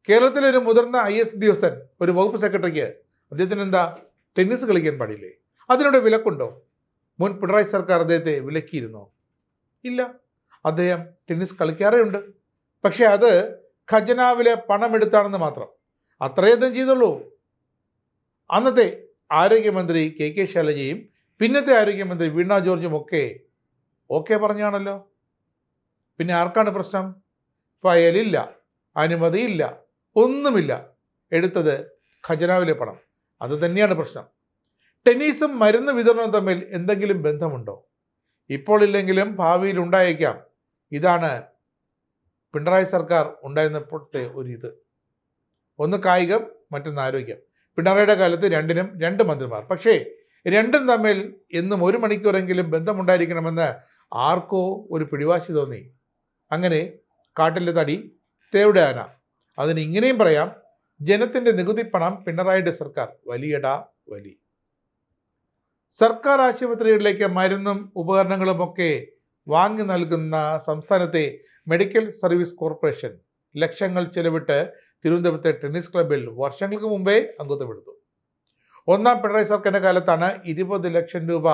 കേരളത്തിലെ ഒരു മുതിർന്ന IAS ഉദ്യോഗസ്ഥൻ, ഒരു വകുപ്പ് സെക്രട്ടറിക്ക് അദ്ദേഹത്തിന് എന്താ ടെന്നീസ് കളിക്കാൻ പാടില്ലേ? അതിനോട് വിലക്കുണ്ടോ? മുൻ പിണറായി സർക്കാർ അദ്ദേഹത്തെ വിലക്കിയിരുന്നോ? ഇല്ല, അദ്ദേഹം ടെന്നീസ് കളിക്കാറേ ഉണ്ട്. പക്ഷെ അത് ഖജനാവിലെ പണമെടുത്താണെന്ന് മാത്രം. അത്രയേ അദ്ദേഹം ചെയ്തുള്ളൂ. അന്നത്തെ ആരോഗ്യമന്ത്രി KK ശൈലജയും പിന്നത്തെ ആരോഗ്യമന്ത്രി വീണ ജോർജും ഒക്കെ പറഞ്ഞാണല്ലോ. പിന്നെ ആർക്കാണ് പ്രശ്നം? ഫയലില്ല, അനുമതിയില്ല, ഒന്നുമില്ല. എടുത്തത് ഖജനാവിലെ പണം. അത് തന്നെയാണ് പ്രശ്നം. ടെന്നീസും മരുന്ന് വിതരണവും തമ്മിൽ എന്തെങ്കിലും ബന്ധമുണ്ടോ? ഇപ്പോൾ ഇല്ലെങ്കിലും ഭാവിയിൽ ഉണ്ടായേക്കാം. ഇതാണ് പിണറായി സർക്കാർ ഉണ്ടായിരുന്നപ്പോഴത്തെ ഇത്. ഒന്ന് കായികം, മറ്റൊന്ന് ആരോഗ്യം. പിണറായിയുടെ കാലത്ത് രണ്ടിനും 2 മന്ത്രിമാർ. പക്ഷേ രണ്ടും തമ്മിൽ എന്നും 1 മണിക്കൂറെങ്കിലും ബന്ധമുണ്ടായിരിക്കണമെന്ന് ആർക്കോ ഒരു പിടിവാശി തോന്നി. അങ്ങനെ കാട്ടിലെ തടി തേവിടെ ആന. അതിന് ഇങ്ങനെയും പറയാം, ജനത്തിൻ്റെ നികുതി പണം പിണറായിയുടെ സർക്കാർ വലിയടാ വലി. സർക്കാർ ആശുപത്രികളിലേക്ക് മരുന്നും ഉപകരണങ്ങളും ഒക്കെ വാങ്ങി നൽകുന്ന സംസ്ഥാനത്തെ മെഡിക്കൽ സർവീസ് കോർപ്പറേഷൻ ലക്ഷങ്ങൾ ചെലവിട്ട് തിരുവനന്തപുരത്തെ ടെന്നീസ് ക്ലബ്ബിൽ വർഷങ്ങൾക്ക് മുമ്പേ അംഗത്വമെടുത്തു. ഒന്നാം പിണറായി സർക്കാരിൻ്റെ കാലത്താണ് 20 ലക്ഷം രൂപ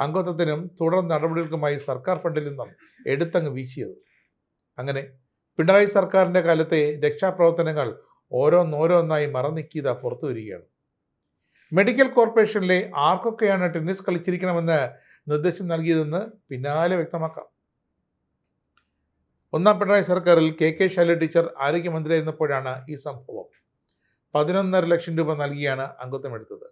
അംഗത്വത്തിനും തുടർ നടപടികൾക്കുമായി സർക്കാർ ഫണ്ടിൽ നിന്നും എടുത്തങ്ങ് വീശിയത്. അങ്ങനെ പിണറായി സർക്കാരിൻ്റെ കാലത്തെ രക്ഷാപ്രവർത്തനങ്ങൾ ഓരോന്നോരോന്നായി മറന്നിക്കിയത് പുറത്തു വരികയാണ്. മെഡിക്കൽ കോർപ്പറേഷനിലെ ആർക്കൊക്കെയാണ് ടെന്നീസ് കളിച്ചിരിക്കണമെന്ന് നിർദ്ദേശം നൽകിയതെന്ന് പിന്നാലെ വ്യക്തമാക്കാം. ഒന്നാം പിണറായി സർക്കാരിൽ KK ശൈലജ ടീച്ചർ ആരോഗ്യമന്ത്രിയായിരുന്നപ്പോഴാണ് ഈ സംഭവം. 11.5 ലക്ഷം രൂപ നൽകിയാണ് അംഗത്വമെടുത്തത്.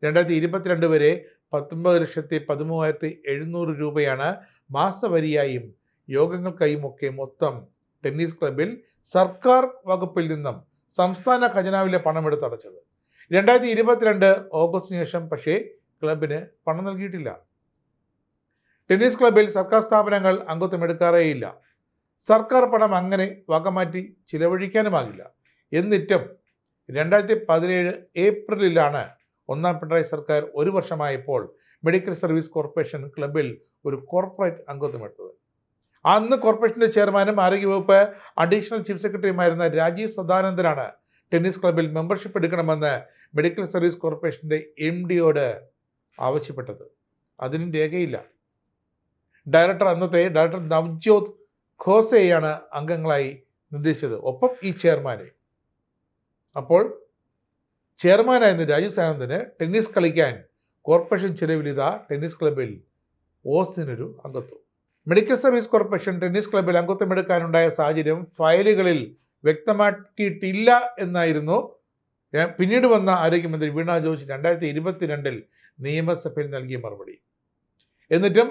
2022 വരെ 19,13,700 രൂപയാണ് മാസവരിയായും യോഗങ്ങൾക്കായും ഒക്കെ മൊത്തം ടെന്നീസ് ക്ലബിൽ സർക്കാർ വകുപ്പിൽ നിന്നും സംസ്ഥാന ഖജനാവിലെ പണമെടുത്തടച്ചത്. 2022 ഓഗസ്റ്റിന് ശേഷം പക്ഷേ ക്ലബിന് പണം നൽകിയിട്ടില്ല. ടെന്നീസ് ക്ലബിൽ സർക്കാർ സ്ഥാപനങ്ങൾ അംഗത്വം എടുക്കാറേയില്ല. സർക്കാർ പണം അങ്ങനെ വകമാറ്റി ചിലവഴിക്കാനുമാകില്ല. എന്നിട്ടും 2017 ഏപ്രിലിലാണ് ഒന്നാം പിണറായി സർക്കാർ 1 വർഷമായപ്പോൾ മെഡിക്കൽ സർവീസ് കോർപ്പറേഷൻ ക്ലബിൽ ഒരു കോർപ്പറേറ്റ് അംഗത്വം എടുത്തത്. അന്ന് കോർപ്പറേഷൻ്റെ ചെയർമാനും ആരോഗ്യവകുപ്പ് അഡീഷണൽ ചീഫ് സെക്രട്ടറിയുമായിരുന്ന രാജീവ് സദാനന്ദനാണ് ടെന്നീസ് ക്ലബിൽ മെമ്പർഷിപ്പ് എടുക്കണമെന്ന് മെഡിക്കൽ സർവീസ് കോർപ്പറേഷൻ്റെ MDയോട് ആവശ്യപ്പെട്ടത്. അതിനും രേഖയില്ല. അന്നത്തെ ഡയറക്ടർ നവ്ജ്യോത് ഖോസെയാണ് അംഗങ്ങളായി നിർദ്ദേശിച്ചത്, ഒപ്പം ഈ ചെയർമാനെ. അപ്പോൾ ചെയർമാനായിരുന്ന രാജീവ് സദാനന്ദന് ടെന്നീസ് കളിക്കാൻ കോർപ്പറേഷൻ ചിലവിലിത ടെന്നീസ് ക്ലബിൽ ഓസിനൊരു അംഗത്വം. മെഡിക്കൽ സർവീസ് കോർപ്പറേഷൻ ടെന്നീസ് ക്ലബിൽ അംഗത്വം എടുക്കാനുണ്ടായ സാഹചര്യം ഫയലുകളിൽ വ്യക്തമാക്കിയിട്ടില്ല എന്നായിരുന്നു പിന്നീട് വന്ന ആരോഗ്യമന്ത്രി വീണ ജോർജ് 2022 നിയമസഭയിൽ നൽകിയ മറുപടി. എന്നിട്ടും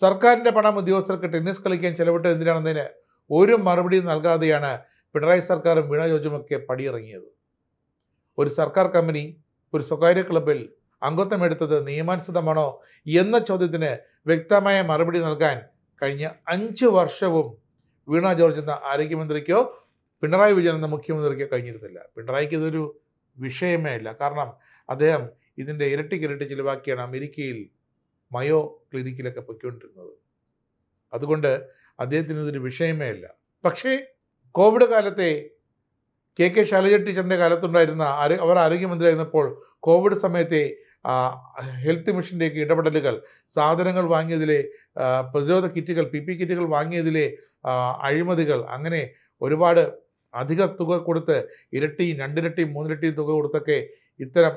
സർക്കാരിൻ്റെ പണം ഉദ്യോഗസ്ഥർക്ക് ടെന്നീസ് കളിക്കാൻ ചെലവിട്ടത് എന്തിനാണെന്നതിന് ഒരു മറുപടിയും നൽകാതെയാണ് പിണറായി സർക്കാരും വീണ ജോർജുമൊക്കെ പടിയിറങ്ങിയത്. ഒരു സർക്കാർ കമ്പനി ഒരു സ്വകാര്യ ക്ലബിൽ അംഗത്വം എടുത്തത് നിയമാനുസൃതമാണോ എന്ന ചോദ്യത്തിന് വ്യക്തമായ മറുപടി നൽകാൻ കഴിഞ്ഞ 5 വർഷവും വീണ ജോർജ് എന്ന ആരോഗ്യമന്ത്രിക്കോ പിണറായി വിജയൻ എന്ന മുഖ്യമന്ത്രിക്കോ കഴിഞ്ഞിരുന്നില്ല. പിണറായിക്ക് ഇതൊരു വിഷയമേ അല്ല. കാരണം അദ്ദേഹം ഇതിൻ്റെ ഇരട്ടിക്കിരട്ടി ചിലവാക്കിയാണ് അമേരിക്കയിൽ മയോ ക്ലിനിക്കിലൊക്കെ പൊയ്ക്കൊണ്ടിരുന്നത്. അതുകൊണ്ട് അദ്ദേഹത്തിന് ഇതൊരു വിഷയമേ അല്ല. പക്ഷേ കോവിഡ് കാലത്തെ KK ശൈലജ ടീച്ചറിൻ്റെ കാലത്തുണ്ടായിരുന്ന അവർ ആരോഗ്യമന്ത്രിയായിരുന്നപ്പോൾ കോവിഡ് സമയത്തെ ഹെൽത്ത് മിഷൻ്റെയൊക്കെ ഇടപെടലുകൾ, സാധനങ്ങൾ വാങ്ങിയതിലെ പ്രതിരോധ കിറ്റുകൾ, PP കിറ്റുകൾ വാങ്ങിയതിലെ അഴിമതികൾ, അങ്ങനെ ഒരുപാട് അധിക തുക കൊടുത്ത് ഇരട്ടിയും 2 ഇരട്ടിയും 3 ഇരട്ടിയും തുക കൊടുത്തൊക്കെ ഇത്തരം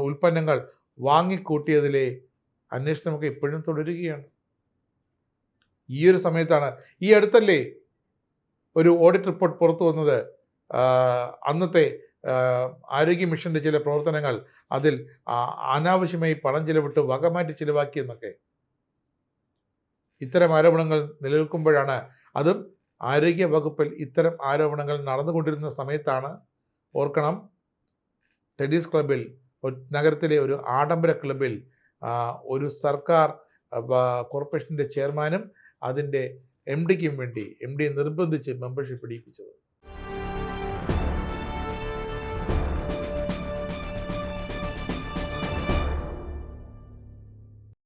ഉൽപ്പന്നങ്ങൾ വാങ്ങിക്കൂട്ടിയതിലെ അന്വേഷണമൊക്കെ ഇപ്പോഴും തുടരുകയാണ്. ഈ ഒരു സമയത്താണ്, ഈ അടുത്തല്ലേ ഒരു ഓഡിറ്റ് റിപ്പോർട്ട് പുറത്തു വന്നത്, അന്നത്തെ ആരോഗ്യ മിഷൻ്റെ ചില പ്രവർത്തനങ്ങൾ അതിൽ അനാവശ്യമായി പണം ചിലവിട്ട് വകമാറ്റി ചിലവാക്കിയെന്നൊക്കെ. ഇത്തരം ആരോപണങ്ങൾ നിലനിൽക്കുമ്പോഴാണ്, അതും ആരോഗ്യ വകുപ്പിൽ ഇത്തരം ആരോപണങ്ങൾ നടന്നുകൊണ്ടിരുന്ന സമയത്താണ്, ഓർക്കണം, ടെന്നീസ് ക്ലബിൽ, നഗരത്തിലെ ഒരു ആഡംബര ക്ലബിൽ ഒരു സർക്കാർ കോർപ്പറേഷൻ്റെ ചെയർമാനും അതിൻ്റെ MDക്കും വേണ്ടി MDയെ നിർബന്ധിച്ച് മെമ്പർഷിപ്പ് എടുപ്പിച്ചത്.